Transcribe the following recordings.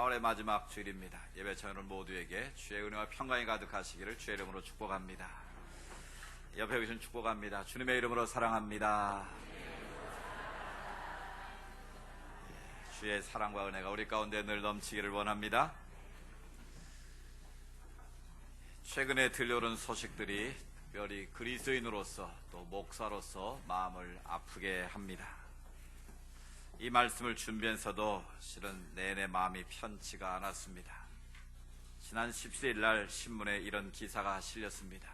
4월의 마지막 주일입니다. 예배 참여는 모두에게 주의 은혜와 평강이 가득하시기를 주의 이름으로 축복합니다. 옆에 계신 축복합니다. 주님의 이름으로 사랑합니다. 주의 사랑과 은혜가 우리 가운데 늘 넘치기를 원합니다. 최근에 들려오는 소식들이 특별히 그리스도인으로서 또 목사로서 마음을 아프게 합니다. 이 말씀을 준비해서도 실은 내내 마음이 편치가 않았습니다. 지난 17일 날 신문에 이런 기사가 실렸습니다.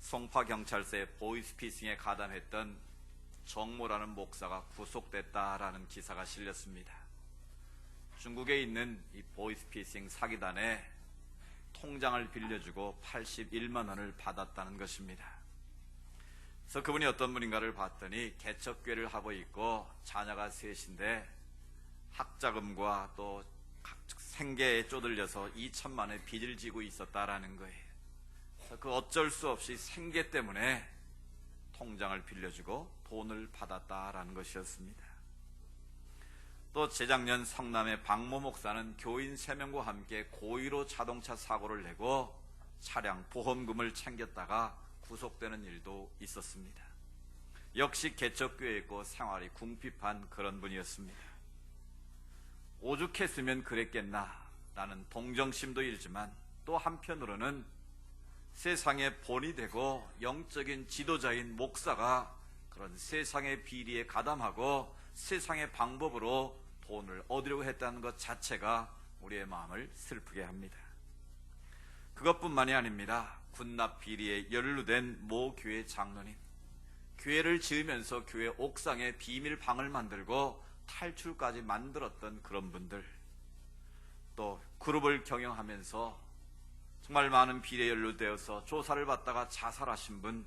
송파경찰서의 보이스피싱에 가담했던 정모라는 목사가 구속됐다라는 기사가 실렸습니다. 중국에 있는 이 보이스피싱 사기단에 통장을 빌려주고 81만 원을 받았다는 것입니다. 그래서 그분이 어떤 분인가를 봤더니 개척교회를 하고 있고 자녀가 셋인데 학자금과 또 생계에 쪼들려서 2천만 원의 빚을 지고 있었다라는 거예요. 그래서 그 어쩔 수 없이 생계 때문에 통장을 빌려주고 돈을 받았다라는 것이었습니다. 또 재작년 성남의 박모 목사는 교인 3명과 함께 고의로 자동차 사고를 내고 차량 보험금을 챙겼다가 구속되는 일도 있었습니다. 역시 개척교회에 있고 생활이 궁핍한 그런 분이었습니다. 오죽했으면 그랬겠나 라는 동정심도 일지만 또 한편으로는 세상의 본이 되고 영적인 지도자인 목사가 그런 세상의 비리에 가담하고 세상의 방법으로 돈을 얻으려고 했다는 것 자체가 우리의 마음을 슬프게 합니다. 그것뿐만이 아닙니다. 군납 비리에 연루된 모 교회 장로님, 교회를 지으면서 교회 옥상에 비밀방을 만들고 탈출까지 만들었던 그런 분들, 또 그룹을 경영하면서 정말 많은 비리에 연루되어서 조사를 받다가 자살하신 분,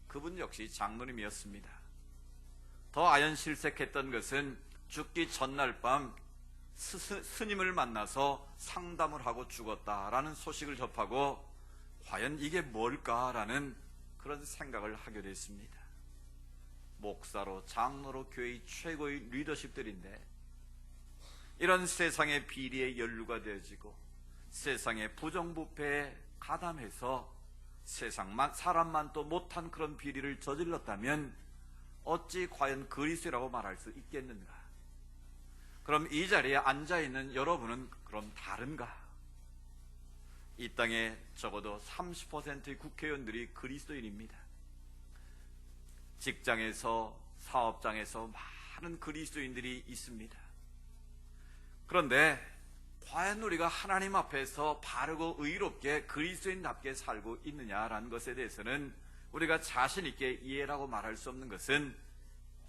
그분 역시 장로님이었습니다. 더 아연실색했던 것은 죽기 전날 밤 스님을 만나서 상담을 하고 죽었다라는 소식을 접하고 과연 이게 뭘까라는 그런 생각을 하게 됐습니다. 목사로 장로로 교회의 최고의 리더십들인데 이런 세상의 비리에 연루가 되어지고 세상의 부정부패에 가담해서 사람만 또 못한 그런 비리를 저질렀다면 어찌 과연 그리스도라고 말할 수 있겠는가? 그럼 이 자리에 앉아있는 여러분은 그럼 다른가? 이 땅에 적어도 30%의 국회의원들이 그리스도인입니다. 직장에서 사업장에서 많은 그리스도인들이 있습니다. 그런데 과연 우리가 하나님 앞에서 바르고 의롭게 그리스도인답게 살고 있느냐라는 것에 대해서는 우리가 자신 있게 이해라고 말할 수 없는 것은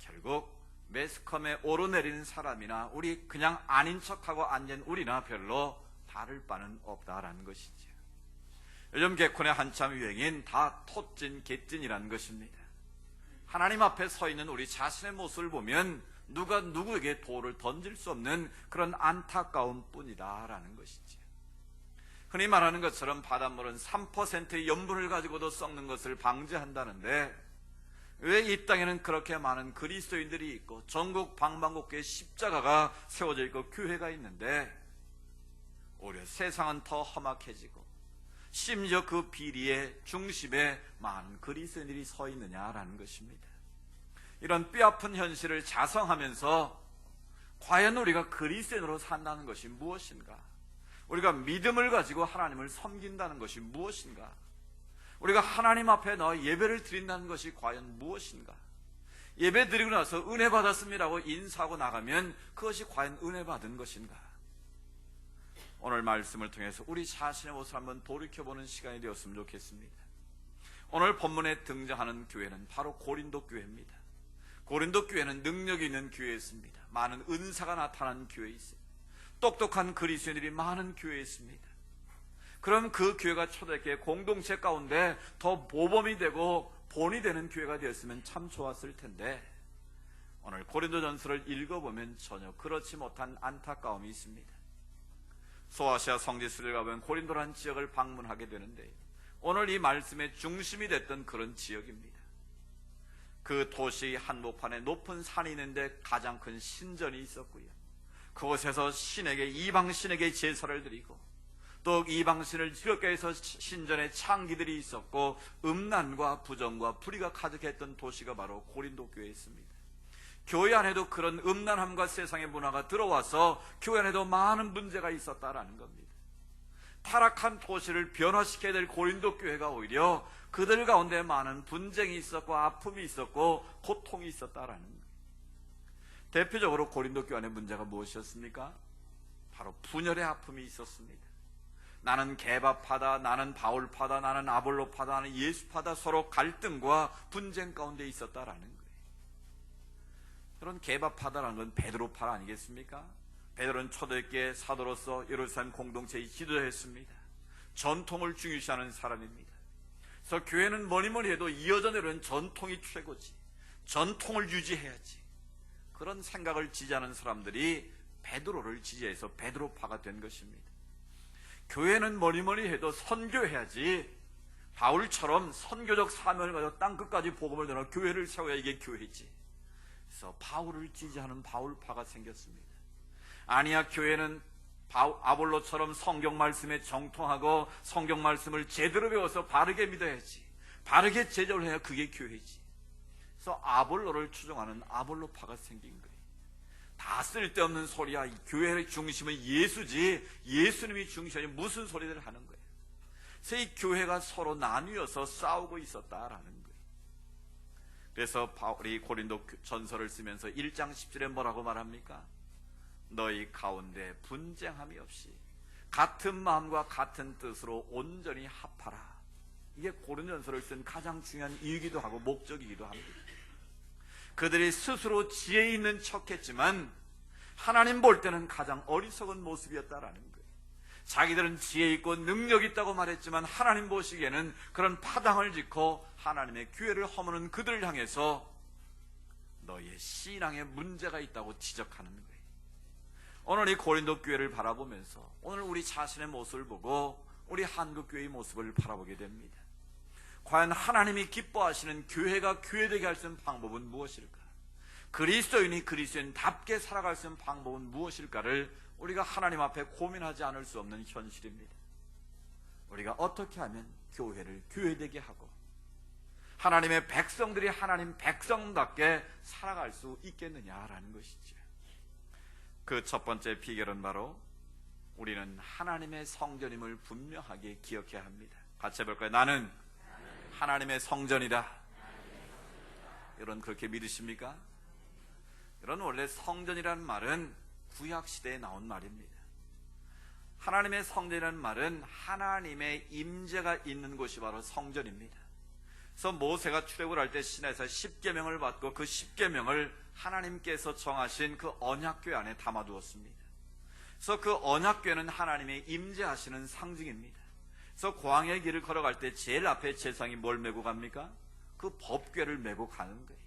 결국 매스컴에 오르내리는 사람이나 우리 그냥 아닌 척하고 앉은 우리나 별로 다를 바는 없다라는 것이죠. 요즘 개콘의 한참 유행인 다 톳진 개찐이라는 것입니다. 하나님 앞에 서 있는 우리 자신의 모습을 보면 누가 누구에게 돌을 던질 수 없는 그런 안타까움 뿐이다라는 것이죠. 흔히 말하는 것처럼 바닷물은 3%의 염분을 가지고도 썩는 것을 방지한다는데 왜 이 땅에는 그렇게 많은 그리스도인들이 있고 전국 방방곡곡에 십자가가 세워져 있고 교회가 있는데 오히려 세상은 더 험악해지고 심지어 그 비리의 중심에 많은 그리스도인들이 서 있느냐라는 것입니다. 이런 뼈아픈 현실을 자성하면서 과연 우리가 그리스도인으로 산다는 것이 무엇인가? 우리가 믿음을 가지고 하나님을 섬긴다는 것이 무엇인가? 우리가 하나님 앞에 나와 예배를 드린다는 것이 과연 무엇인가? 예배 드리고 나서 은혜 받았습니다고 인사하고 나가면 그것이 과연 은혜 받은 것인가? 오늘 말씀을 통해서 우리 자신의 모습을 한번 돌이켜보는 시간이 되었으면 좋겠습니다. 오늘 본문에 등장하는 교회는 바로 고린도 교회입니다. 고린도 교회는 능력이 있는 교회였습니다. 많은 은사가 나타난 교회에 있습니다. 똑똑한 그리스도인들이 많은 교회에 있습니다. 그럼 그 교회가 초대교회 공동체 가운데 더 모범이 되고 본이 되는 교회가 되었으면 참 좋았을 텐데 오늘 고린도전서를 읽어보면 전혀 그렇지 못한 안타까움이 있습니다. 소아시아 성지순례를 가보면 고린도라는 지역을 방문하게 되는데 오늘 이 말씀의 중심이 됐던 그런 지역입니다. 그 도시 한복판에 높은 산이 있는데 가장 큰 신전이 있었고요. 그곳에서 신에게, 이방신에게 제사를 드리고, 또 이방신을 즐겁게 해서 신전에 창기들이 있었고 음란과 부정과 불의가 가득했던 도시가 바로 고린도 교회였습니다. 교회 안에도 그런 음란함과 세상의 문화가 들어와서 교회 안에도 많은 문제가 있었다라는 겁니다. 타락한 도시를 변화시켜야 될 고린도 교회가 오히려 그들 가운데 많은 분쟁이 있었고 아픔이 있었고 고통이 있었다라는 거예요. 대표적으로 고린도 교회 안에 문제가 무엇이었습니까? 바로 분열의 아픔이 있었습니다. 나는 개바파다, 나는 바울파다, 나는 아볼로파다, 나는 예수파다, 서로 갈등과 분쟁 가운데 있었다라는 거예요. 그런 개바파다라는 건 베드로파 아니겠습니까? 베드로는 초대교회 사도로서 예루살렘 공동체의 지도자였습니다. 전통을 중요시하는 사람입니다. 그래서 교회는 뭐니뭐니 해도 이어져 내려오는 전통이 최고지, 전통을 유지해야지, 그런 생각을 지지하는 사람들이 베드로를 지지해서 베드로파가 된 것입니다. 교회는 뭐니뭐니 해도 선교해야지, 바울처럼 선교적 사명을 가지고 땅끝까지 복음을 전하고 교회를 세워야 이게 교회지. 그래서 바울을 지지하는 바울파가 생겼습니다. 아니야, 교회는 아볼로처럼 성경 말씀에 정통하고 성경 말씀을 제대로 배워서 바르게 믿어야지, 바르게 제자를 해야 그게 교회지. 그래서 아볼로를 추종하는 아볼로파가 생긴 거예요. 다 쓸데없는 소리야, 이 교회의 중심은 예수지, 예수님이 중심이 무슨 소리를 하는 거예요. 그래서 이 교회가 서로 나뉘어서 싸우고 있었다라는 거예요. 그래서 바울이 고린도 전서를 쓰면서 1장 10절에 뭐라고 말합니까? 너희 가운데 분쟁함이 없이 같은 마음과 같은 뜻으로 온전히 합하라. 이게 고린도전서를 쓴 가장 중요한 이유이기도 하고 목적이기도 합니다. 그들이 스스로 지혜 있는 척했지만 하나님 볼 때는 가장 어리석은 모습이었다라는 거예요. 자기들은 지혜 있고 능력 있다고 말했지만 하나님 보시기에는 그런 파당을 짓고 하나님의 교회를 허무는 그들을 향해서 너희의 신앙에 문제가 있다고 지적하는 거예요. 오늘 이 고린도 교회를 바라보면서 오늘 우리 자신의 모습을 보고 우리 한국 교회의 모습을 바라보게 됩니다. 과연 하나님이 기뻐하시는 교회가 교회되게 할 수 있는 방법은 무엇일까? 그리스도인이 그리스도인답게 살아갈 수 있는 방법은 무엇일까를 우리가 하나님 앞에 고민하지 않을 수 없는 현실입니다. 우리가 어떻게 하면 교회를 교회되게 하고 하나님의 백성들이 하나님 백성답게 살아갈 수 있겠느냐라는 것이죠. 그 첫 번째 비결은 바로 우리는 하나님의 성전임을 분명하게 기억해야 합니다. 같이 해볼까요? 나는 하나님의 성전이다. 여러분 그렇게 믿으십니까? 여러분 원래 성전이라는 말은 구약시대에 나온 말입니다. 하나님의 성전이라는 말은 하나님의 임재가 있는 곳이 바로 성전입니다. 그래서 모세가 출애굽을 할 때 시내에서 10계명을 받고 그 10계명을 하나님께서 정하신 그 언약궤 안에 담아두었습니다. 그래서 그 언약궤는 하나님의 임재하시는 상징입니다. 그래서 광야의 길을 걸어갈 때 제일 앞에 제사장이 뭘 메고 갑니까? 그 법궤를 메고 가는 거예요.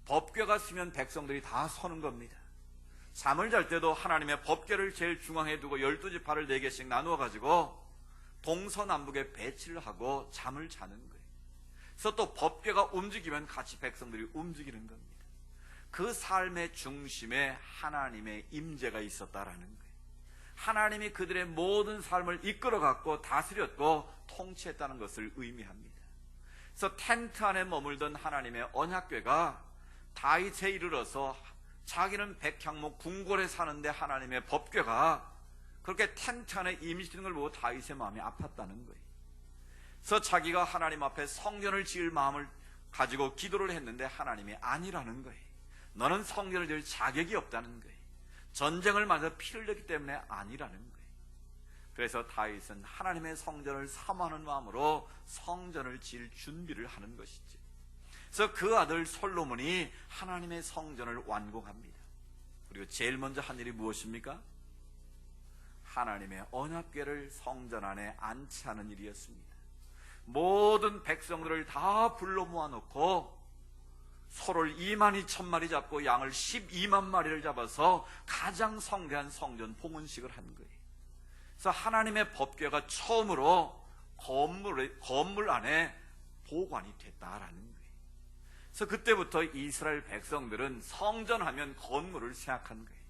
법궤가 쓰면 백성들이 다 서는 겁니다. 잠을 잘 때도 하나님의 법궤를 제일 중앙에 두고 12지파를 4개씩 나누어 가지고 동서남북에 배치를 하고 잠을 자는 거예요. 그래서 또 법궤가 움직이면 같이 백성들이 움직이는 겁니다. 그 삶의 중심에 하나님의 임재가 있었다라는 거예요. 하나님이 그들의 모든 삶을 이끌어갔고 다스렸고 통치했다는 것을 의미합니다. 그래서 텐트 안에 머물던 하나님의 언약궤가 다윗에 이르러서 자기는 백향목 궁궐에 사는데 하나님의 법궤가 그렇게 텐트 안에 임시되는 걸 보고 다윗의 마음이 아팠다는 거예요. 그래서 자기가 하나님 앞에 성전을 지을 마음을 가지고 기도를 했는데 하나님이 아니라는 거예요. 너는 성전을 지을 자격이 없다는 거예요. 전쟁을 맞아 피를 흘렸기 때문에 아니라는 거예요. 그래서 다윗은 하나님의 성전을 사모하는 마음으로 성전을 지을 준비를 하는 것이죠. 그래서 그 아들 솔로몬이 하나님의 성전을 완공합니다. 그리고 제일 먼저 한 일이 무엇입니까? 하나님의 언약궤를 성전 안에 안치하는 일이었습니다. 모든 백성들을 다 불러 모아놓고 소를 22,000마리 잡고 양을 12만 마리를 잡아서 가장 성대한 성전 봉헌식을 한 거예요. 그래서 하나님의 법궤가 처음으로 건물 안에 보관이 됐다라는 거예요. 그래서 그때부터 이스라엘 백성들은 성전하면 건물을 생각한 거예요.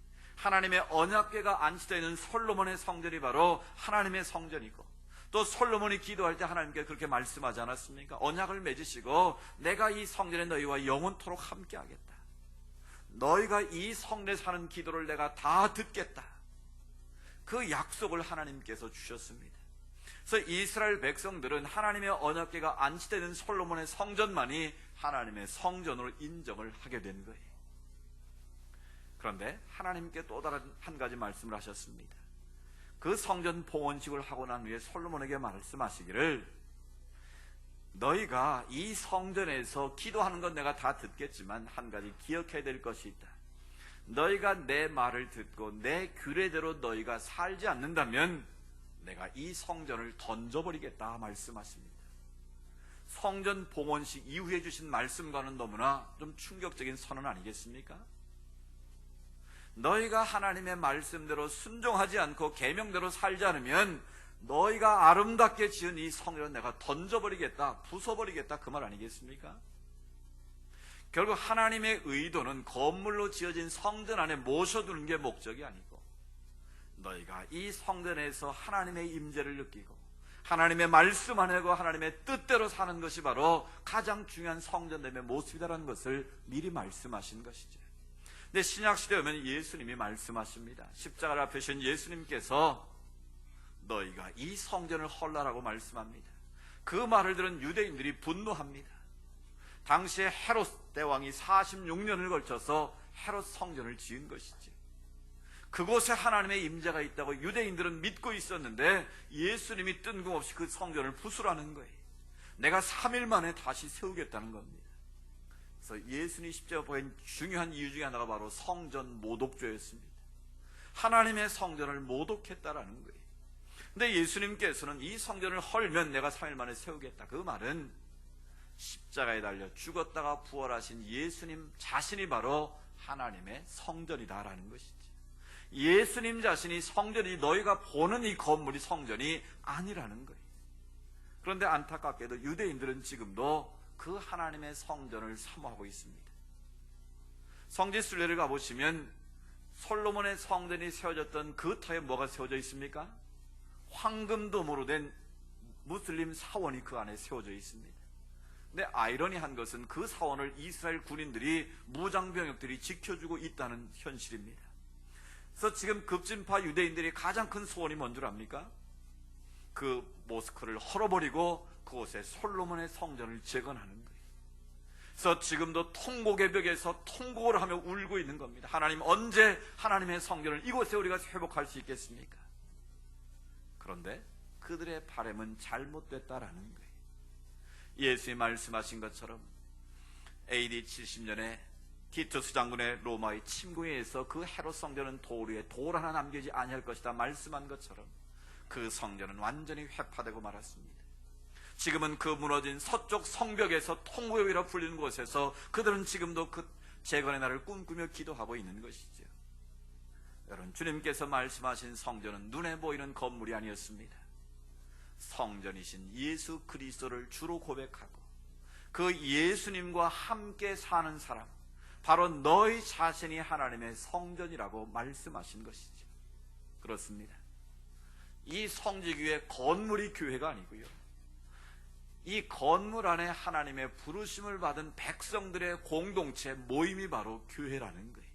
하나님의 언약궤가 안치되어 있는 솔로몬의 성전이 바로 하나님의 성전이고, 또 솔로몬이 기도할 때 하나님께 그렇게 말씀하지 않았습니까? 언약을 맺으시고 내가 이 성전에 너희와 영원토록 함께하겠다. 너희가 이 성전에서 하는 기도를 내가 다 듣겠다. 그 약속을 하나님께서 주셨습니다. 그래서 이스라엘 백성들은 하나님의 언약궤가 안치되는 솔로몬의 성전만이 하나님의 성전으로 인정을 하게 된 거예요. 그런데 하나님께 또 다른 한 가지 말씀을 하셨습니다. 그 성전 봉헌식을 하고 난 후에 솔로몬에게 말씀하시기를, 너희가 이 성전에서 기도하는 건 내가 다 듣겠지만 한 가지 기억해야 될 것이 있다. 너희가 내 말을 듣고 내 규례대로 너희가 살지 않는다면 내가 이 성전을 던져버리겠다 말씀하십니다. 성전 봉헌식 이후에 주신 말씀과는 너무나 좀 충격적인 선언 아니겠습니까? 너희가 하나님의 말씀대로 순종하지 않고 계명대로 살지 않으면 너희가 아름답게 지은 이 성전을 내가 던져버리겠다, 부숴버리겠다, 그 말 아니겠습니까? 결국 하나님의 의도는 건물로 지어진 성전 안에 모셔두는 게 목적이 아니고, 너희가 이 성전에서 하나님의 임재를 느끼고 하나님의 말씀 안에고 하나님의 뜻대로 사는 것이 바로 가장 중요한 성전됨의 모습이라는 것을 미리 말씀하신 것이죠. 근데 신약시대에 오면 예수님이 말씀하십니다. 십자가를 앞에 신 예수님께서 너희가 이 성전을 헐라라고 말씀합니다. 그 말을 들은 유대인들이 분노합니다. 당시에 헤롯 대왕이 46년을 걸쳐서 헤롯 성전을 지은 것이지, 그곳에 하나님의 임재가 있다고 유대인들은 믿고 있었는데 예수님이 뜬금없이 그 성전을 부수라는 거예요. 내가 3일 만에 다시 세우겠다는 겁니다. 그래서 예수님이 십자가 보인 중요한 이유 중에 하나가 바로 성전 모독죄였습니다. 하나님의 성전을 모독했다라는 거예요. 근데 예수님께서는 이 성전을 헐면 내가 3일 만에 세우겠다, 그 말은 십자가에 달려 죽었다가 부활하신 예수님 자신이 바로 하나님의 성전이다라는 것이지, 예수님 자신이 성전이 너희가 보는 이 건물이 성전이 아니라는 거예요. 그런데 안타깝게도 유대인들은 지금도 그 하나님의 성전을 사모하고 있습니다. 성지순례를 가보시면 솔로몬의 성전이 세워졌던 그 터에 뭐가 세워져 있습니까? 황금도무로 된 무슬림 사원이 그 안에 세워져 있습니다. 근데 아이러니한 것은 그 사원을 이스라엘 군인들이, 무장병력들이 지켜주고 있다는 현실입니다. 그래서 지금 급진파 유대인들이 가장 큰 소원이 뭔 줄 압니까? 그 모스크를 헐어버리고 그곳에 솔로몬의 성전을 재건하는 거예요. 그래서 지금도 통곡의 벽에서 통곡을 하며 울고 있는 겁니다. 하나님, 언제 하나님의 성전을 이곳에 우리가 회복할 수 있겠습니까? 그런데 그들의 바람은 잘못됐다라는 거예요. 예수님이 말씀하신 것처럼 AD 70년에 티투스 장군의 로마의 침공에 의해서 그 헤롯 성전은 돌 위에 돌 하나 남기지 아니할 것이다 말씀한 것처럼 그 성전은 완전히 회파되고 말았습니다. 지금은 그 무너진 서쪽 성벽에서 통곡이라 불리는 곳에서 그들은 지금도 그 재건의 날을 꿈꾸며 기도하고 있는 것이죠. 여러분, 주님께서 말씀하신 성전은 눈에 보이는 건물이 아니었습니다. 성전이신 예수 그리스도를 주로 고백하고 그 예수님과 함께 사는 사람, 바로 너희 자신이 하나님의 성전이라고 말씀하신 것이죠. 그렇습니다. 이 성지교회 건물이 교회가 아니고요, 이 건물 안에 하나님의 부르심을 받은 백성들의 공동체 모임이 바로 교회라는 거예요.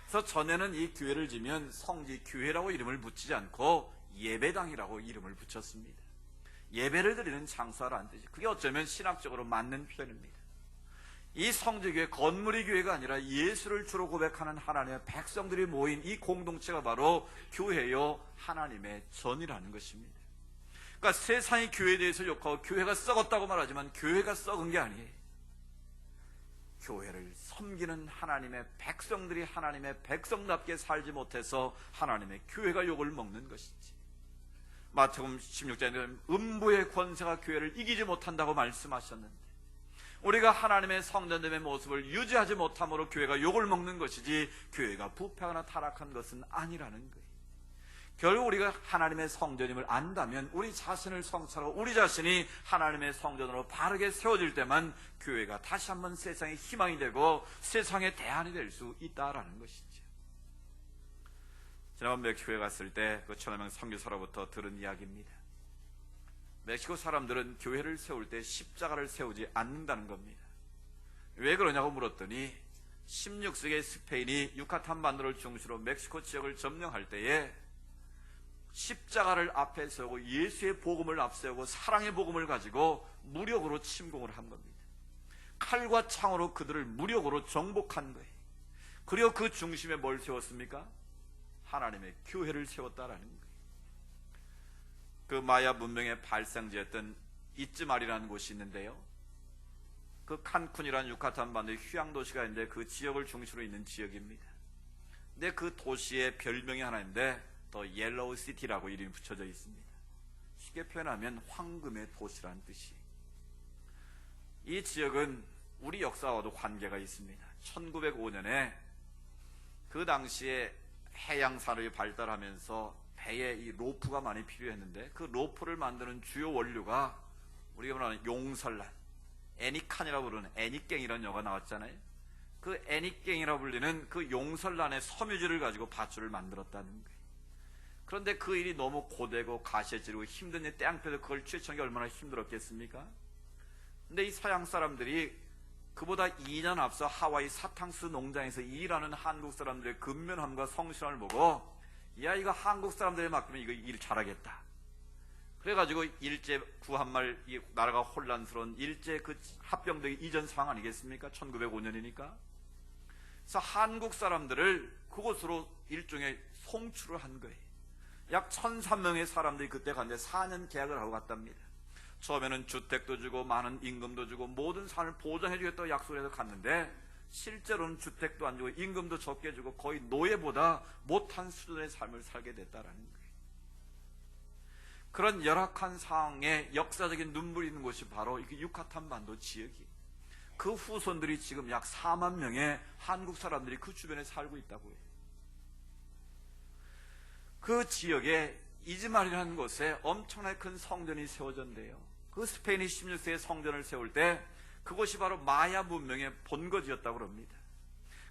그래서 전에는 이 교회를 지면 성지교회라고 이름을 붙이지 않고 예배당이라고 이름을 붙였습니다. 예배를 드리는 장소라는 뜻이, 그게 어쩌면 신학적으로 맞는 표현입니다. 이 성지교회 건물이 교회가 아니라 예수를 주로 고백하는 하나님의 백성들이 모인 이 공동체가 바로 교회요 하나님의 전이라는 것입니다. 그러니까 세상이 교회에 대해서 욕하고 교회가 썩었다고 말하지만 교회가 썩은 게 아니에요. 교회를 섬기는 하나님의 백성들이 하나님의 백성답게 살지 못해서 하나님의 교회가 욕을 먹는 것이지. 마태복음 16장에는 음부의 권세가 교회를 이기지 못한다고 말씀하셨는데, 우리가 하나님의 성전됨의 모습을 유지하지 못함으로 교회가 욕을 먹는 것이지 교회가 부패하거나 타락한 것은 아니라는 거예요. 결국 우리가 하나님의 성전임을 안다면 우리 자신을 성찰하고 우리 자신이 하나님의 성전으로 바르게 세워질 때만 교회가 다시 한번 세상의 희망이 되고 세상의 대안이 될 수 있다라는 것이죠. 지난번 멕시코에 갔을 때 그 천하명 선교사로부터 들은 이야기입니다. 멕시코 사람들은 교회를 세울 때 십자가를 세우지 않는다는 겁니다. 왜 그러냐고 물었더니 16세기 스페인이 유카탄 반도를 중심으로 멕시코 지역을 점령할 때에 십자가를 앞에 세우고 예수의 복음을 앞세우고 사랑의 복음을 가지고 무력으로 침공을 한 겁니다. 칼과 창으로 그들을 무력으로 정복한 거예요. 그리고 그 중심에 뭘 세웠습니까? 하나님의 교회를 세웠다라는 거예요. 그 마야 문명의 발상지였던 이즈말이라는 곳이 있는데요, 그 칸쿤이라는 유카탄 반도의 휴양도시가 있는데 그 지역을 중심으로 있는 지역입니다. 근데 그 도시의 별명이 하나 있는데 더 옐로우 시티라고 이름이 붙여져 있습니다. 쉽게 표현하면 황금의 도시라는 뜻이에요. 이 지역은 우리 역사와도 관계가 있습니다. 1905년에 그 당시에 해양산업이 발달하면서 배에 이 로프가 많이 필요했는데 그 로프를 만드는 주요 원료가 우리가 말하는 용설란, 애니칸이라고 부르는 애니깽이라는 영화가 나왔잖아요. 그 애니깽이라고 불리는 그 용설란의 섬유질을 가지고 밧줄을 만들었다는 거예요. 그런데 그 일이 너무 고되고 가시질고 힘든 일, 땅볕에 그걸 취하는 게 얼마나 힘들었겠습니까? 근데 이 서양 사람들이 그보다 2년 앞서 하와이 사탕수 농장에서 일하는 한국 사람들의 근면함과 성실함을 보고, 야, 이거 한국 사람들에 맡기면 이거 일 잘하겠다. 그래가지고 일제 구한말 이 나라가 혼란스러운 일제 그 합병되기 이전 상황 아니겠습니까? 1905년이니까. 그래서 한국 사람들을 그곳으로 일종의 송출을 한 거예요. 약 1,300명의 사람들이 그때 갔는데 4년 계약을 하고 갔답니다. 처음에는 주택도 주고 많은 임금도 주고 모든 삶을 보장해 주겠다고 약속을 해서 갔는데 실제로는 주택도 안 주고 임금도 적게 주고 거의 노예보다 못한 수준의 삶을 살게 됐다라는 거예요. 그런 열악한 상황에 역사적인 눈물이 있는 곳이 바로 이 유카탄 반도 지역이에요. 그 후손들이 지금 약 4만 명의 한국 사람들이 그 주변에 살고 있다고 해요. 그 지역에 이즈말이라는 곳에 엄청나게 큰 성전이 세워졌는데요, 그 스페인이 16세기에 성전을 세울 때 그곳이 바로 마야 문명의 본거지였다고 합니다.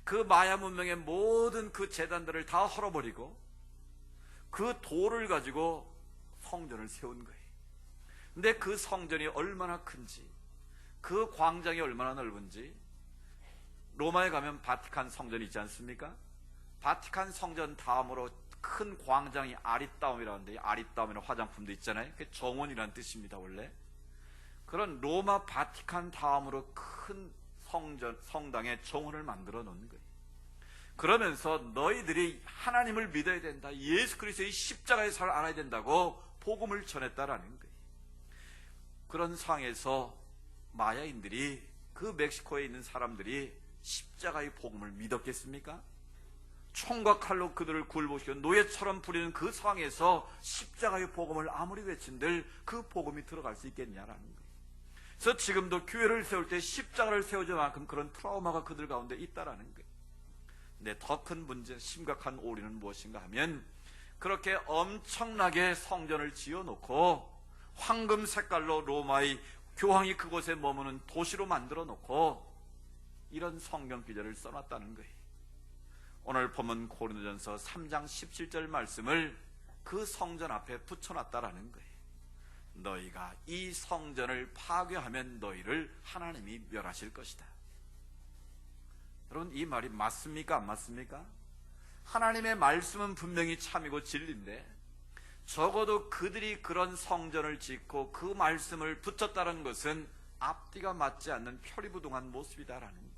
그 마야 문명의 모든 그 제단들을 다 헐어버리고 그 돌을 가지고 성전을 세운 거예요. 근데 그 성전이 얼마나 큰지, 그 광장이 얼마나 넓은지, 로마에 가면 바티칸 성전이 있지 않습니까? 바티칸 성전 다음으로 큰 광장이 아리따움이라는데, 아리따움이라는 화장품도 있잖아요. 그게 정원이라는 뜻입니다, 원래. 그런 로마 바티칸 다음으로 큰 성당에 정원을 만들어 놓는 거예요. 그러면서 너희들이 하나님을 믿어야 된다, 예수 그리스도의 십자가의 살을 알아야 된다고 복음을 전했다라는 거예요. 그런 상황에서 마야인들이, 그 멕시코에 있는 사람들이 십자가의 복음을 믿었겠습니까? 총과 칼로 그들을 굴복시켜 노예처럼 부리는 그 상황에서 십자가의 복음을 아무리 외친들 그 복음이 들어갈 수 있겠냐라는 거예요. 그래서 지금도 교회를 세울 때 십자가를 세우지 만큼 그런 트라우마가 그들 가운데 있다라는 거예요. 근데 더 큰 문제, 심각한 오류는 무엇인가 하면, 그렇게 엄청나게 성전을 지어놓고 황금 색깔로 로마의 교황이 그곳에 머무는 도시로 만들어 놓고 이런 성경 기절을 써놨다는 거예요. 오늘 본문 고린도전서 3장 17절 말씀을 그 성전 앞에 붙여놨다라는 거예요. 너희가 이 성전을 파괴하면 너희를 하나님이 멸하실 것이다. 여러분, 이 말이 맞습니까? 안 맞습니까? 하나님의 말씀은 분명히 참이고 진리인데 적어도 그들이 그런 성전을 짓고 그 말씀을 붙였다는 것은 앞뒤가 맞지 않는 표리부동한 모습이다라는 거예요.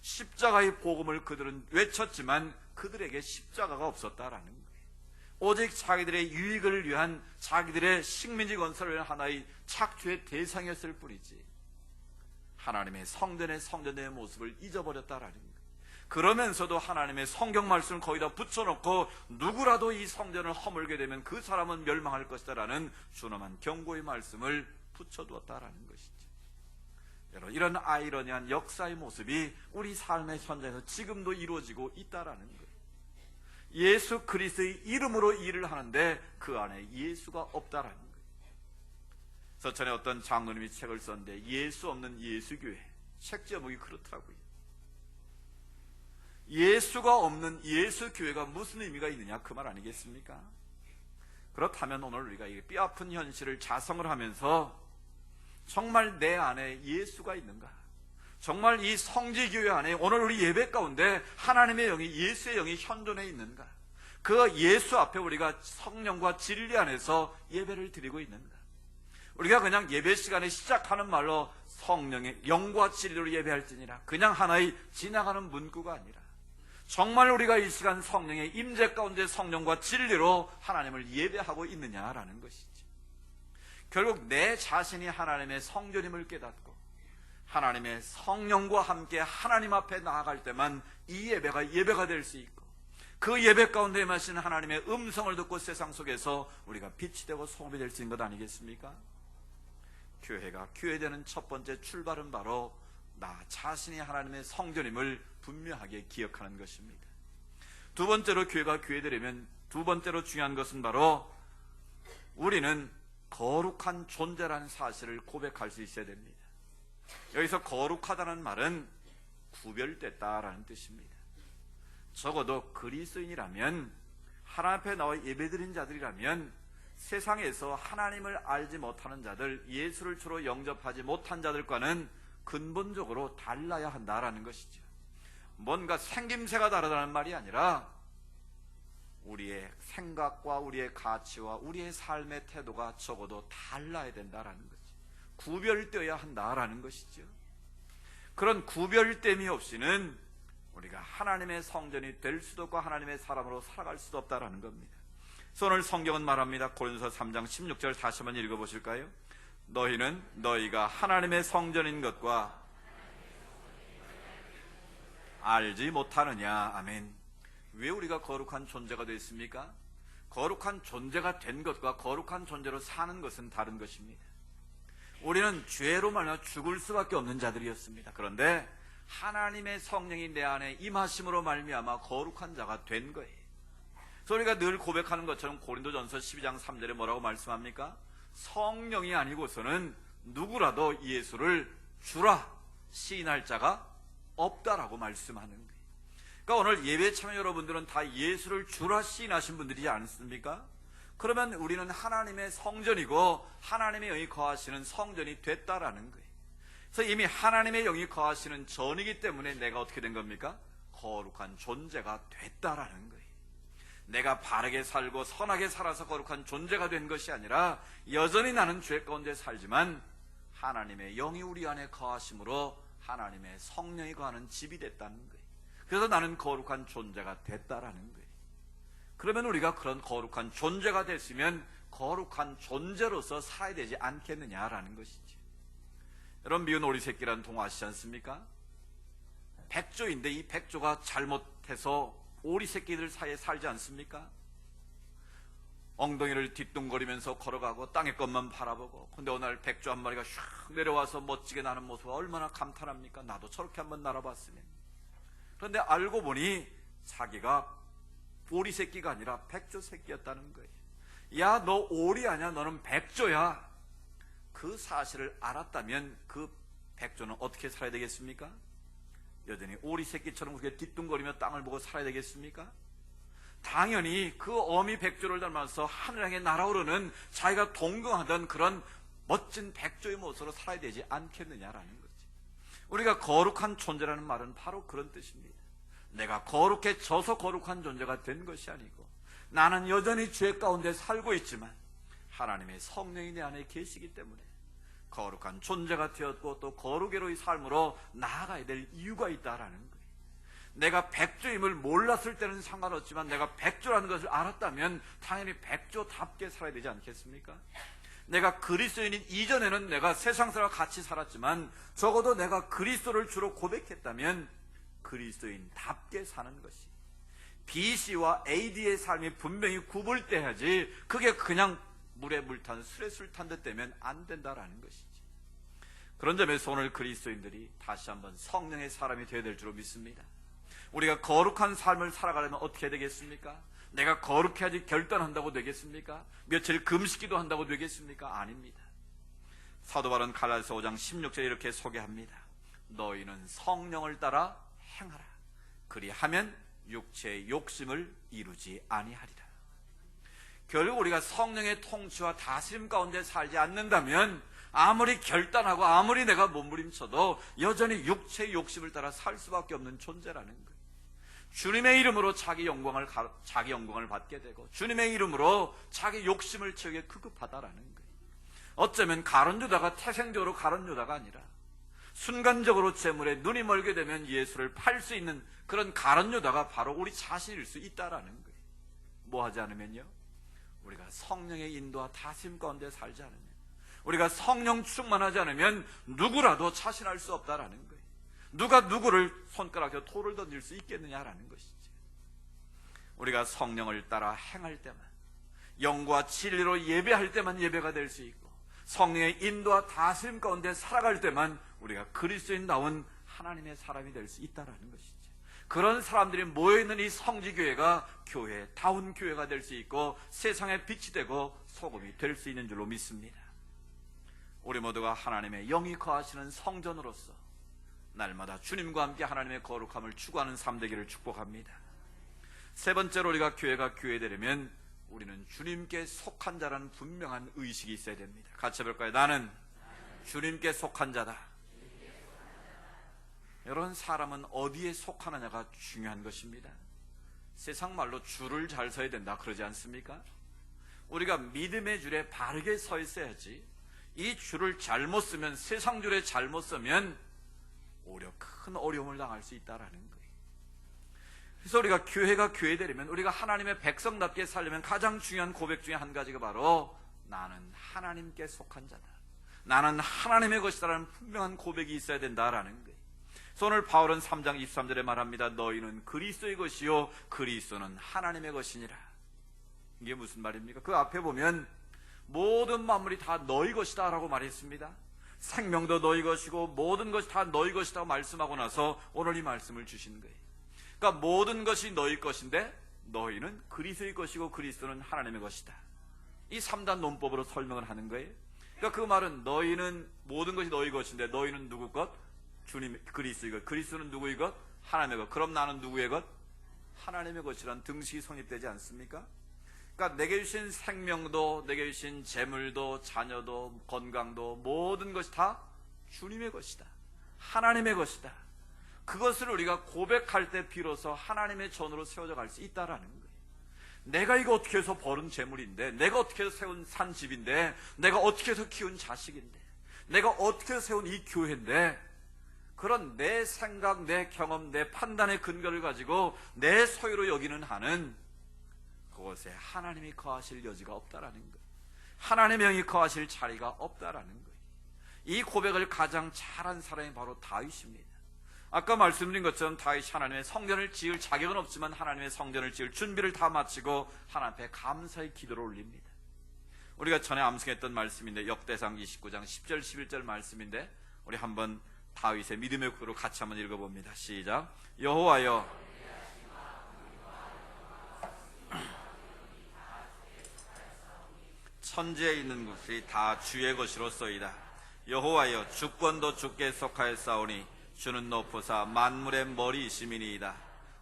십자가의 복음을 그들은 외쳤지만 그들에게 십자가가 없었다라는 거예요. 오직 자기들의 유익을 위한, 자기들의 식민지 건설을 위한 하나의 착취의 대상이었을 뿐이지 하나님의 성전의 모습을 잊어버렸다라는 거예요. 그러면서도 하나님의 성경 말씀을 거기다 붙여놓고 누구라도 이 성전을 허물게 되면 그 사람은 멸망할 것이다라는 준엄한 경고의 말씀을 붙여두었다라는 것이죠. 여러분, 이런 아이러니한 역사의 모습이 우리 삶의 현장에서 지금도 이루어지고 있다라는 거예요. 예수 그리스도의 이름으로 일을 하는데 그 안에 예수가 없다라는 거예요. 그래서 전에 어떤 장로님이 책을 썼는데, 예수 없는 예수교회, 책 제목이 그렇더라고요. 예수가 없는 예수 교회가 무슨 의미가 있느냐, 그 말 아니겠습니까? 그렇다면 오늘 우리가 이 뼈아픈 현실을 자성을 하면서 정말 내 안에 예수가 있는가, 정말 이 성지교회 안에 오늘 우리 예배 가운데 하나님의 영이, 예수의 영이 현존해 있는가, 그 예수 앞에 우리가 성령과 진리 안에서 예배를 드리고 있는가. 우리가 그냥 예배 시간에 시작하는 말로 성령의 영과 진리로 예배할지니라, 그냥 하나의 지나가는 문구가 아니라 정말 우리가 이 시간 성령의 임재 가운데 성령과 진리로 하나님을 예배하고 있느냐라는 것이죠. 결국 내 자신이 하나님의 성전임을 깨닫고 하나님의 성령과 함께 하나님 앞에 나아갈 때만 이 예배가 예배가 될 수 있고, 그 예배 가운데 임하신 하나님의 음성을 듣고 세상 속에서 우리가 빛이 되고 소금이 될 수 있는 것 아니겠습니까? 교회가 교회되는 첫 번째 출발은 바로 나 자신이 하나님의 성전임을 분명하게 기억하는 것입니다. 두 번째로 교회가 교회되려면 두 번째로 중요한 것은 바로 우리는 거룩한 존재라는 사실을 고백할 수 있어야 됩니다. 여기서 거룩하다는 말은 구별됐다라는 뜻입니다. 적어도 그리스도인이라면, 하나님 앞에 나와 예배드린 자들이라면, 세상에서 하나님을 알지 못하는 자들, 예수를 주로 영접하지 못한 자들과는 근본적으로 달라야 한다라는 것이죠. 뭔가 생김새가 다르다는 말이 아니라 우리의 생각과 우리의 가치와 우리의 삶의 태도가 적어도 달라야 된다라는 거죠. 구별되어야 한다라는 것이죠. 그런 구별됨이 없이는 우리가 하나님의 성전이 될 수도 없고 하나님의 사람으로 살아갈 수도 없다라는 겁니다. 그래서 오늘 성경은 말합니다. 고린도서 3장 16절 다시 한번 읽어보실까요? 너희는 너희가 하나님의 성전인 것과 알지 못하느냐. 아멘. 왜 우리가 거룩한 존재가 됐습니까? 거룩한 존재가 된 것과 거룩한 존재로 사는 것은 다른 것입니다. 우리는 죄로 말미암아 죽을 수밖에 없는 자들이었습니다. 그런데 하나님의 성령이 내 안에 임하심으로 말미암아 거룩한 자가 된 거예요. 그래서 우리가 늘 고백하는 것처럼 고린도전서 12장 3절에 뭐라고 말씀합니까? 성령이 아니고서는 누구라도 예수를 주라 시인할 자가 없다라고 말씀하는 거예요. 그러니까 오늘 예배 참여 여러분들은 다 예수를 주라 시인하신 분들이지 않습니까? 그러면 우리는 하나님의 성전이고 하나님의 영이 거하시는 성전이 됐다라는 거예요. 그래서 이미 하나님의 영이 거하시는 전이기 때문에 내가 어떻게 된 겁니까? 거룩한 존재가 됐다라는 거예요. 내가 바르게 살고 선하게 살아서 거룩한 존재가 된 것이 아니라 여전히 나는 죄 가운데 살지만 하나님의 영이 우리 안에 거하심으로 하나님의 성령이 거하는 집이 됐다는 거예요. 그래서 나는 거룩한 존재가 됐다라는 거예요. 그러면 우리가 그런 거룩한 존재가 됐으면 거룩한 존재로서 살아야 되지 않겠느냐라는 것이죠. 여러분, 미운 오리 새끼라는 동화 아시지 않습니까? 백조인데 이 백조가 잘못해서 오리 새끼들 사이에 살지 않습니까? 엉덩이를 뒤뚱거리면서 걸어가고 땅의 것만 바라보고, 근데 어느 날 백조 한 마리가 슉 내려와서 멋지게 나는 모습을 얼마나 감탄합니까? 나도 저렇게 한번 날아봤으면. 그런데 알고 보니 자기가 오리 새끼가 아니라 백조 새끼였다는 거예요. 야, 너 오리 아니야? 너는 백조야. 그 사실을 알았다면 그 백조는 어떻게 살아야 되겠습니까? 여전히 오리 새끼처럼 그렇게 뒤뚱거리며 땅을 보고 살아야 되겠습니까? 당연히 그 어미 백조를 닮아서 하늘 향해 날아오르는 자기가 동경하던 그런 멋진 백조의 모습으로 살아야 되지 않겠느냐라는 거지. 우리가 거룩한 존재라는 말은 바로 그런 뜻입니다. 내가 거룩해져서 거룩한 존재가 된 것이 아니고, 나는 여전히 죄 가운데 살고 있지만 하나님의 성령이 내 안에 계시기 때문에 거룩한 존재가 되었고 또 거룩의 삶으로 나아가야 될 이유가 있다라는 거예요. 내가 백조임을 몰랐을 때는 상관없지만 내가 백조라는 것을 알았다면 당연히 백조답게 살아야 되지 않겠습니까? 내가 그리스도인인 이전에는 내가 세상 사람과 같이 살았지만 적어도 내가 그리스도를 주로 고백했다면 그리스도인답게 사는 것이, BC와 AD의 삶이 분명히 구분돼야지 그게 그냥 물에 물 탄 술에 술 탄 듯 되면 안 된다라는 것이지. 그런 점에서 오늘 그리스도인들이 다시 한번 성령의 사람이 되어야 될 줄로 믿습니다. 우리가 거룩한 삶을 살아가려면 어떻게 해야 되겠습니까? 내가 거룩해야지 결단한다고 되겠습니까? 며칠 금식기도 한다고 되겠습니까? 아닙니다. 사도 바울은 갈라디아서 5장 16절에 이렇게 소개합니다. 너희는 성령을 따라 행하라. 그리하면 육체의 욕심을 이루지 아니하리라. 결국 우리가 성령의 통치와 다스림 가운데 살지 않는다면 아무리 결단하고 아무리 내가 몸부림쳐도 여전히 육체의 욕심을 따라 살 수밖에 없는 존재라는 거예요. 주님의 이름으로 자기 영광을 받게 되고 주님의 이름으로 자기 욕심을 채우기에 급급하다라는 거예요. 어쩌면 가룟 유다가 태생적으로 가룟 유다가 아니라 순간적으로 재물에 눈이 멀게 되면 예수를 팔 수 있는 그런 가룟 유다가 바로 우리 자신일 수 있다라는 거예요. 뭐 하지 않으면요, 우리가 성령의 인도와 다스림 가운데 살지 않으면, 우리가 성령 충만하지 않으면 누구라도 자신할 수 없다라는 거예요. 누가 누구를 손가락에 돌을 던질 수 있겠느냐라는 것이지. 우리가 성령을 따라 행할 때만, 영과 진리로 예배할 때만 예배가 될 수 있고, 성령의 인도와 다스림 가운데 살아갈 때만 우리가 그리스도인다운 하나님의 사람이 될 수 있다라는 것이지. 그런 사람들이 모여있는 이 성지교회가 교회다운 교회가 될 수 있고 세상의 빛이 되고 소금이 될 수 있는 줄로 믿습니다. 우리 모두가 하나님의 영이 거하시는 성전으로서 날마다 주님과 함께 하나님의 거룩함을 추구하는 삶 되기를 축복합니다. 세 번째로 우리가 교회가 교회되려면 우리는 주님께 속한 자라는 분명한 의식이 있어야 됩니다. 같이 해볼까요? 나는 주님께 속한 자다. 여러분, 사람은 어디에 속하느냐가 중요한 것입니다. 세상 말로 줄을 잘 서야 된다 그러지 않습니까? 우리가 믿음의 줄에 바르게 서 있어야지, 이 줄을 잘못 쓰면, 세상 줄에 잘못 서면 오히려 큰 어려움을 당할 수 있다라는 거예요. 그래서 우리가 교회가 교회되려면, 우리가 하나님의 백성답게 살려면 가장 중요한 고백 중에 한 가지가 바로 나는 하나님께 속한 자다, 나는 하나님의 것이다라는 분명한 고백이 있어야 된다라는 거예요. 그래서 오늘 바울은 3장 23절에 말합니다. 너희는 그리스도의 것이요 그리스도는 하나님의 것이니라. 이게 무슨 말입니까? 그 앞에 보면 모든 만물이 다 너희 것이다 라고 말했습니다. 생명도 너희 것이고 모든 것이 다 너희 것이다 말씀하고 나서 오늘 이 말씀을 주신 거예요. 그러니까 모든 것이 너희 것인데 너희는 그리스도의 것이고 그리스도는 하나님의 것이다. 이 3단 논법으로 설명을 하는 거예요. 그러니까 그 말은 너희는 모든 것이 너희 것인데 너희는 누구 것? 주님, 그리스도의 것. 그리스도는 누구의 것? 하나님의 것. 그럼 나는 누구의 것? 하나님의 것이란 등식이 성립되지 않습니까? 그러니까 내게 주신 생명도, 내게 주신 재물도, 자녀도, 건강도, 모든 것이 다 주님의 것이다, 하나님의 것이다. 그것을 우리가 고백할 때 비로소 하나님의 전으로 세워져 갈 수 있다라는 거예요. 내가 이거 어떻게 해서 벌은 재물인데, 내가 어떻게 해서 세운 산 집인데, 내가 어떻게 해서 키운 자식인데, 내가 어떻게 해서 세운 이 교회인데, 그런 내 생각, 내 경험, 내 판단의 근거를 가지고 내 소유로 여기는 한은 그곳에 하나님이 거하실 여지가 없다라는 거예요. 하나님의 영이 거하실 자리가 없다라는 거예요. 이 고백을 가장 잘한 사람이 바로 다윗입니다. 아까 말씀드린 것처럼 다윗이 하나님의 성전을 지을 자격은 없지만 하나님의 성전을 지을 준비를 다 마치고 하나님 앞에 감사의 기도를 올립니다. 우리가 전에 암송했던 말씀인데, 역대상 29장 10절 11절 말씀인데, 우리 한번 다윗의 믿음의 구로 같이 한번 읽어봅니다. 시작. 여호와여, 천지에 있는 것이 다 주의 것이로소이다. 여호와여, 주권도 주께 속하였사오니 주는 높으사 만물의 머리이심이니이다.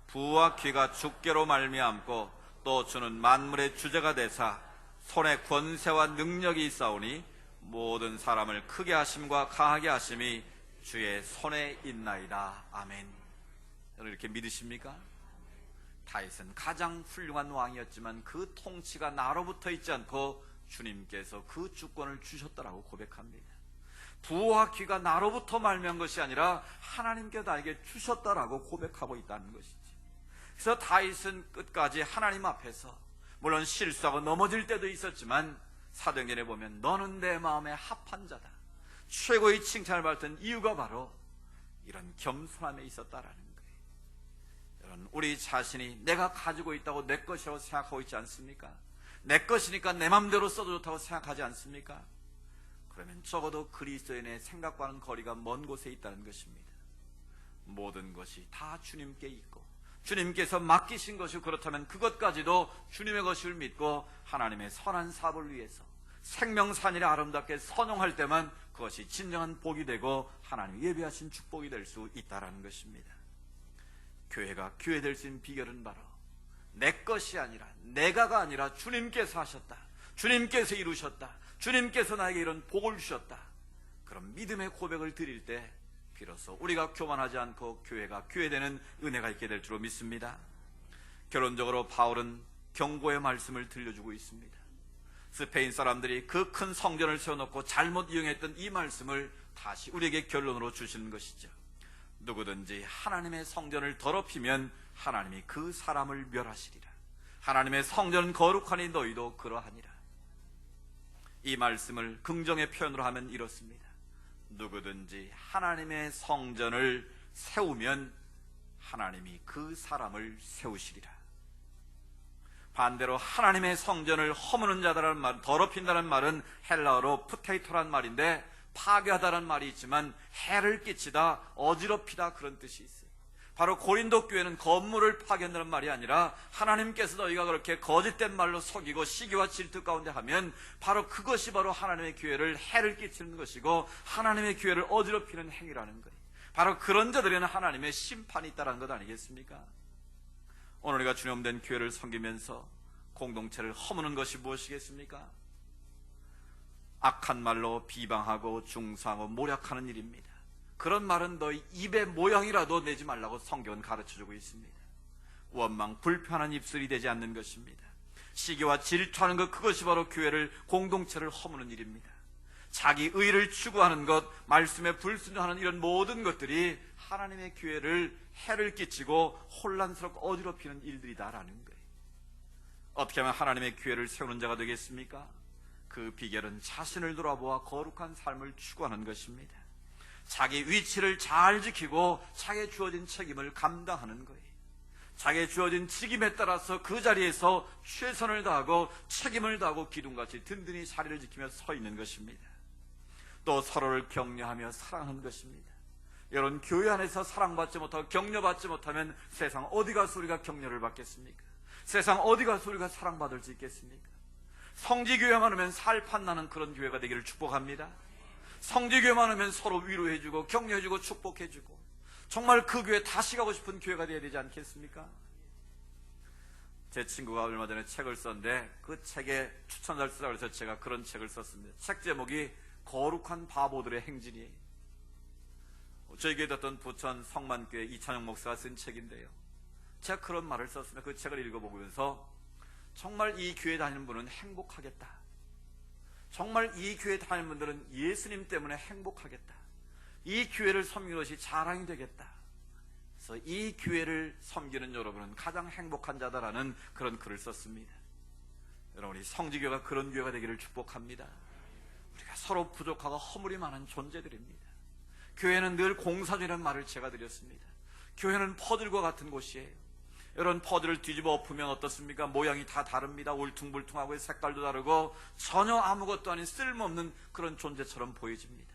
부와 귀가 주께로 말미암고 또 주는 만물의 주제가 되사 손에 권세와 능력이 있사오니 모든 사람을 크게 하심과 강하게 하심이 주의 손에 있나이다. 아멘. 여러분, 이렇게 믿으십니까? 다윗은 가장 훌륭한 왕이었지만 그 통치가 나로부터 있지 않고 주님께서 그 주권을 주셨다라고 고백합니다. 부와 귀가 나로부터 말미암은 것이 아니라 하나님께 나에게 주셨다라고 고백하고 있다는 것이지. 그래서 다윗은 끝까지 하나님 앞에서, 물론 실수하고 넘어질 때도 있었지만 사도행전에 보면 너는 내 마음에 합한 자다, 최고의 칭찬을 받았던 이유가 바로 이런 겸손함에 있었다라는 거예요. 여러분, 우리 자신이 내가 가지고 있다고 내 것이라고 생각하고 있지 않습니까? 내 것이니까 내 맘대로 써도 좋다고 생각하지 않습니까? 그러면 적어도 그리스도인의 생각과는 거리가 먼 곳에 있다는 것입니다. 모든 것이 다 주님께 있고 주님께서 맡기신 것이고, 그렇다면 그것까지도 주님의 것을 믿고 하나님의 선한 사업을 위해서 생명산일에 아름답게 선용할 때만 그것이 진정한 복이 되고 하나님 예비하신 축복이 될 수 있다는 것입니다. 교회가 교회 될 수 있는 비결은 바로 내 것이 아니라, 내가가 아니라 주님께서 하셨다, 주님께서 이루셨다, 주님께서 나에게 이런 복을 주셨다, 그런 믿음의 고백을 드릴 때 비로소 우리가 교만하지 않고 교회가 교회되는 은혜가 있게 될 줄로 믿습니다. 결론적으로 바울은 경고의 말씀을 들려주고 있습니다. 스페인 사람들이 그 큰 성전을 세워놓고 잘못 이용했던 이 말씀을 다시 우리에게 결론으로 주시는 것이죠. 누구든지 하나님의 성전을 더럽히면 하나님이 그 사람을 멸하시리라. 하나님의 성전은 거룩하니 너희도 그러하니라. 이 말씀을 긍정의 표현으로 하면 이렇습니다. 누구든지 하나님의 성전을 세우면 하나님이 그 사람을 세우시리라. 반대로 하나님의 성전을 허무는 자다라는 말, 더럽힌다는 말은 헬라어로 푸테이토란 말인데, 파괴하다는 말이 있지만 해를 끼치다, 어지럽히다, 그런 뜻이 있어요. 바로 고린도 교회는 건물을 파괴한다는 말이 아니라, 하나님께서 너희가 그렇게 거짓된 말로 속이고 시기와 질투 가운데 하면 바로 그것이 바로 하나님의 교회를 해를 끼치는 것이고 하나님의 교회를 어지럽히는 행위라는 거예요. 바로 그런 자들에는 하나님의 심판이 있다는 것 아니겠습니까? 오늘 우리가 주님 된 교회를 섬기면서 공동체를 허무는 것이 무엇이겠습니까? 악한 말로 비방하고 중상하고 모략하는 일입니다. 그런 말은 너희 입의 모양이라도 내지 말라고 성경은 가르쳐주고 있습니다. 원망, 불편한 입술이 되지 않는 것입니다. 시기와 질투하는 것, 그것이 바로 교회를, 공동체를 허무는 일입니다. 자기 의를 추구하는 것, 말씀에 불순종하는 이런 모든 것들이 하나님의 교회를 해를 끼치고 혼란스럽고 어지럽히는 일들이다라는 거예요. 어떻게 하면 하나님의 교회를 세우는 자가 되겠습니까? 그 비결은 자신을 돌아보아 거룩한 삶을 추구하는 것입니다. 자기 위치를 잘 지키고 자기에 주어진 책임을 감당하는 거예요. 자기에 주어진 직임에 따라서 그 자리에서 최선을 다하고 책임을 다하고 기둥같이 든든히 자리를 지키며 서 있는 것입니다. 또 서로를 격려하며 사랑하는 것입니다. 여러분, 교회 안에서 사랑받지 못하고 격려받지 못하면 세상 어디 가서 우리가 격려를 받겠습니까? 세상 어디 가서 우리가 사랑받을 수 있겠습니까? 성지교회만 하면 살판나는 그런 교회가 되기를 축복합니다. 성지교회만 하면 서로 위로해주고 격려해주고 축복해주고, 정말 그 교회 다시 가고 싶은 교회가 되어야 되지 않겠습니까? 제 친구가 얼마 전에 책을 썼는데 그 책에 추천사를 쓰라고 해서 제가 그런 책을 썼습니다. 책 제목이 거룩한 바보들의 행진이에요. 저희 교회에 있던 부천 성만교회 이찬영 목사가 쓴 책인데요, 제가 그런 말을 썼습니다. 그 책을 읽어보면서 정말 이 교회 다니는 분은 행복하겠다, 정말 이 교회 다니는 분들은 예수님 때문에 행복하겠다, 이 교회를 섬기는 것이 자랑이 되겠다, 그래서 이 교회를 섬기는 여러분은 가장 행복한 자다라는 그런 글을 썼습니다. 여러분, 우리 성지교회가 그런 교회가 되기를 축복합니다. 우리가 서로 부족하고 허물이 많은 존재들입니다. 교회는 늘 공사주라는 말을 제가 드렸습니다. 교회는 퍼즐과 같은 곳이에요. 여러분, 퍼즐을 뒤집어 엎으면 어떻습니까? 모양이 다 다릅니다. 울퉁불퉁하고 색깔도 다르고 전혀 아무것도 아닌 쓸모없는 그런 존재처럼 보여집니다.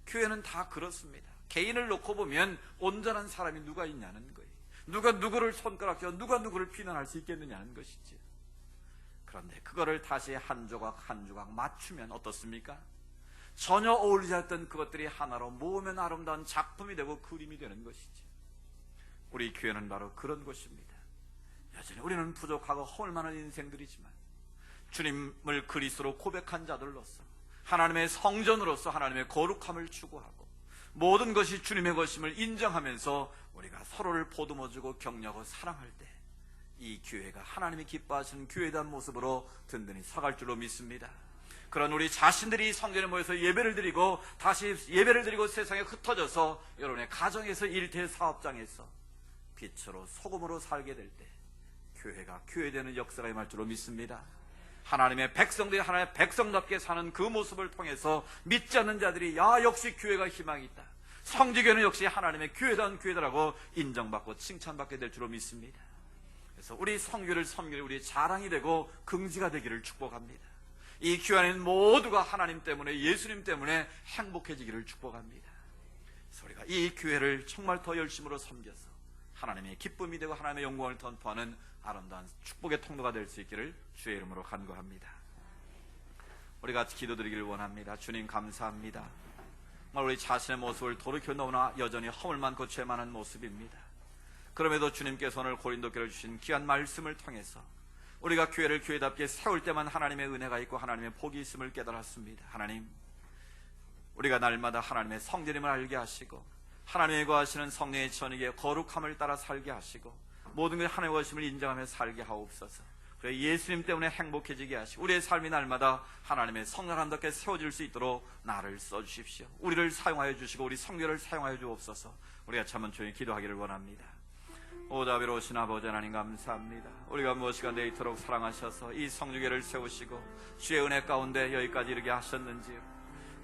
교회는 다 그렇습니다. 개인을 놓고 보면 온전한 사람이 누가 있냐는 거예요. 누가 누구를 손가락질하고 누가 누구를 비난할 수 있겠느냐는 것이죠. 그런데 그거를 다시 한 조각 한 조각 맞추면 어떻습니까? 전혀 어울리지 않던 그것들이 하나로 모으면 아름다운 작품이 되고 그림이 되는 것이지. 우리 교회는 바로 그런 곳입니다. 여전히 우리는 부족하고 허물 많은 인생들이지만 주님을 그리스도로 고백한 자들로서, 하나님의 성전으로서 하나님의 거룩함을 추구하고 모든 것이 주님의 것임을 인정하면서 우리가 서로를 보듬어주고 격려하고 사랑할 때 이 교회가 하나님이 기뻐하시는 교회에 대한 모습으로 든든히 서갈 줄로 믿습니다. 그런 우리 자신들이 성전에 모여서 예배를 드리고 다시 예배를 드리고 세상에 흩어져서 여러분의 가정에서 일태 사업장에서 빛으로 소금으로 살게 될 때 교회가 교회되는 역사가 임할 줄로 믿습니다. 하나님의 백성들이 하나님의 백성답게 사는 그 모습을 통해서 믿지 않는 자들이 야, 역시 교회가 희망이 있다, 성지교회는 역시 하나님의 교회다운 교회다라고 인정받고 칭찬받게 될 줄로 믿습니다. 그래서 우리 성교를 섬기는 우리의 자랑이 되고 긍지가 되기를 축복합니다. 이 교회 안에 있는 모두가 하나님 때문에, 예수님 때문에 행복해지기를 축복합니다. 그래서 우리가 이 교회를 정말 더 열심으로 섬겨서 하나님의 기쁨이 되고 하나님의 영광을 선포하는 아름다운 축복의 통로가 될 수 있기를 주의 이름으로 간구합니다. 우리 같이 기도드리기를 원합니다. 주님, 감사합니다. 정말 우리 자신의 모습을 돌이켜 너무나 여전히 허물 많고 죄 많은 모습입니다. 그럼에도 주님께서 오늘 고린도 교회를 주신 귀한 말씀을 통해서 우리가 교회를 교회답게 세울 때만 하나님의 은혜가 있고 하나님의 복이 있음을 깨달았습니다. 하나님, 우리가 날마다 하나님의 성전임을 알게 하시고 하나님의 거하시는 성령의 전익의 거룩함을 따라 살게 하시고 모든 것 하나님의 것임을 인정하며 살게 하옵소서. 그래 예수님 때문에 행복해지게 하시고 우리의 삶이 날마다 하나님의 성령함답게 세워질 수 있도록 나를 써주십시오. 우리를 사용하여 주시고 우리 성교를 사용하여 주옵소서. 우리가 참은 조용히 기도하기를 원합니다. 오 자비로우신 아버지 하나님 감사합니다. 우리가 무엇이간데 이토록 사랑하셔서 이 성주교를 세우시고 주의 은혜 가운데 여기까지 이르게 하셨는지요.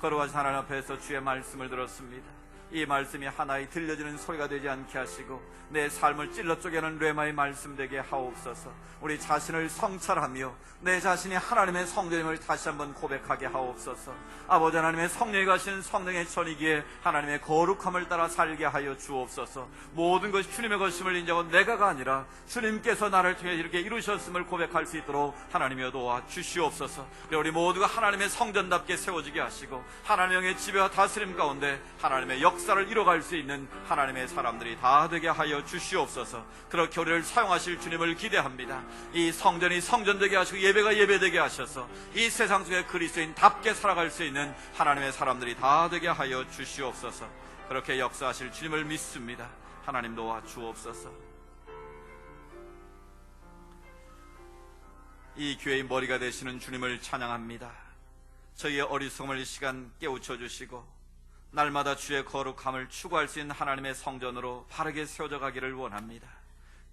거룩하신 하나님 앞에서 주의 말씀을 들었습니다. 이 말씀이 하나의 들려지는 소리가 되지 않게 하시고 내 삶을 찔러 쪼개는 뢰마의 말씀 되게 하옵소서. 우리 자신을 성찰하며 내 자신이 하나님의 성전임을 다시 한번 고백하게 하옵소서. 아버지 하나님의 성령이 가신 성령의 전이기에 하나님의 거룩함을 따라 살게 하여 주옵소서. 모든 것이 주님의 것임을 인정하고 내가가 아니라 주님께서 나를 통해 이렇게 이루셨음을 고백할 수 있도록 하나님이여 도와 주시옵소서. 우리 모두가 하나님의 성전답게 세워지게 하시고 하나님의 지배와 다스림 가운데 하나님의 역사를 이뤄갈 수 있는 하나님의 사람들이 다 되게 하여 주시옵소서. 그렇게 우리를 사용하실 주님을 기대합니다. 이 성전이 성전되게 하시고 예배가 예배되게 하셔서 이 세상 속에 그리스도인답게 살아갈 수 있는 하나님의 사람들이 다 되게 하여 주시옵소서. 그렇게 역사하실 주님을 믿습니다. 하나님 도와 주옵소서. 이 교회의 머리가 되시는 주님을 찬양합니다. 저희의 어리석음을 이 시간 깨우쳐 주시고 날마다 주의 거룩함을 추구할 수 있는 하나님의 성전으로 바르게 세워져 가기를 원합니다.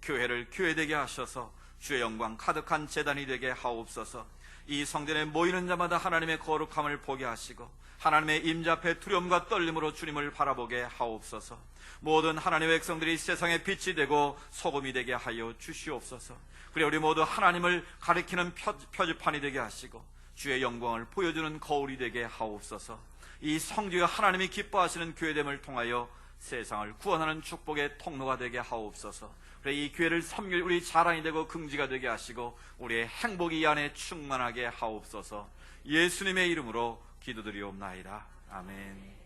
교회를 교회되게 하셔서 주의 영광 가득한 제단이 되게 하옵소서. 이 성전에 모이는 자마다 하나님의 거룩함을 보게 하시고 하나님의 임재 앞에 두려움과 떨림으로 주님을 바라보게 하옵소서. 모든 하나님의 백성들이 세상의 빛이 되고 소금이 되게 하여 주시옵소서. 그래 우리 모두 하나님을 가리키는 표지판이 되게 하시고 주의 영광을 보여주는 거울이 되게 하옵소서. 이 성주가 하나님이 기뻐하시는 교회됨을 통하여 세상을 구원하는 축복의 통로가 되게 하옵소서. 그래 이 교회를 섬길 우리 자랑이 되고 긍지가 되게 하시고 우리의 행복이 이 안에 충만하게 하옵소서. 예수님의 이름으로 기도드리옵나이다. 아멘.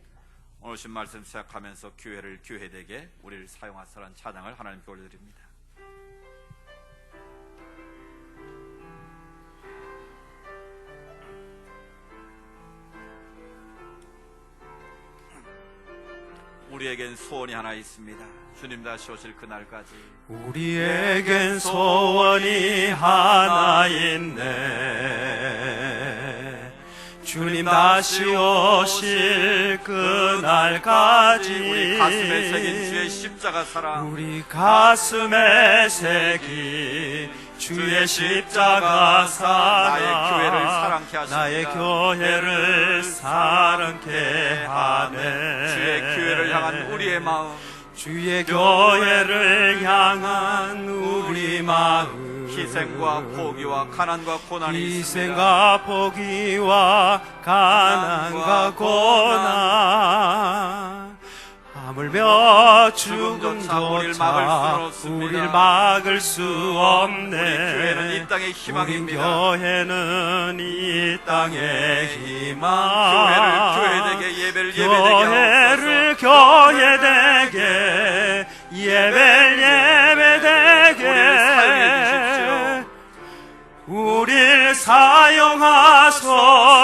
오늘 신 말씀 시작하면서 교회를 교회되게 우리를 사용하시라는 찬양을 하나님께 올려드립니다. 우리에겐 소원이 하나 있습니다. 주님 다시 오실 그날까지 우리에겐 소원이 하나 있네. 주님 다시 오실 그날까지 우리 가슴에 새긴 주의 십자가 사랑, 우리 가슴에 새긴 주의 십자가 사랑, 나의 교회를 사랑케 하십니다. 나의 교회를 사랑케 하네. 주의 교회를 향한 우리의 마음, 주의 교회를 향한 우리 마음, 희생과 포기와 가난과 고난이 희생과 포기와 가난과 고난, 하물며 죽음조차 우릴 막을 수 없네. 우리 교회는 이 땅의 희망입니다. 우리 교회는 이 땅의 희망. 교회를 교회되게 예배를 예배되게 교회되게 예배를 예배되게 우릴 사용하소서.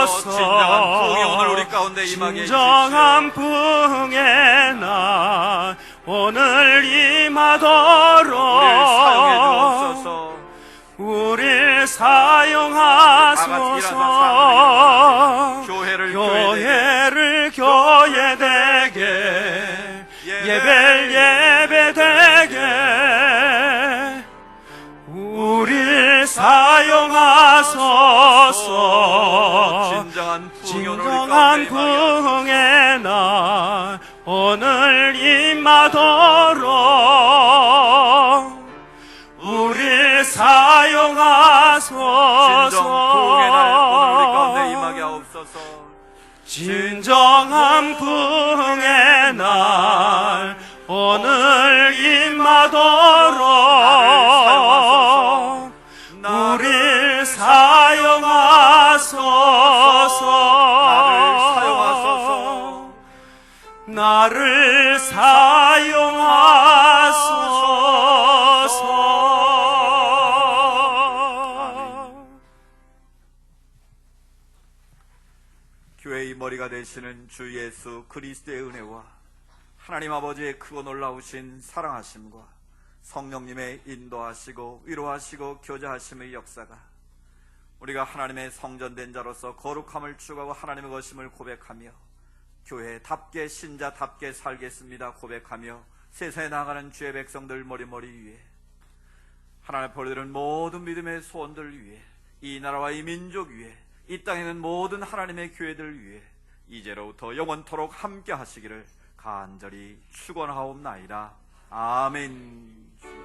진정한 부흥이 오늘 우리 가운데 임하게 해주십시오. 진정한 부흥의 날 오늘 임하도록 우리를 사용해 주옵소서. 우릴 사용하소서. 교회를 교회되게 예배를 예배되게 우릴 사용하소서. 진정한 부흥의 날 오늘 임하도록 우릴 사용하소서. 진정한 부흥의 날 오늘 임하도록 우릴 사용하소서. 나를 사용하소서. 교회의 머리가 되시는 주 예수 그리스도의 은혜와 하나님 아버지의 크고 놀라우신 사랑하심과 성령님의 인도하시고 위로하시고 교제하심의 역사가 우리가 하나님의 성전된 자로서 거룩함을 추구하고 하나님의 것임을 고백하며 교회답게 신자답게 살겠습니다 고백하며 세상에 나가는 주의 백성들 머리머리 위에 하나님 앞에 올려드리는 모든 믿음의 소원들 위에 이 나라와 이 민족 위에 이 땅에 있는 모든 하나님의 교회들 위에 이제로부터 영원토록 함께 하시기를 간절히 축원하옵나이다. 아멘.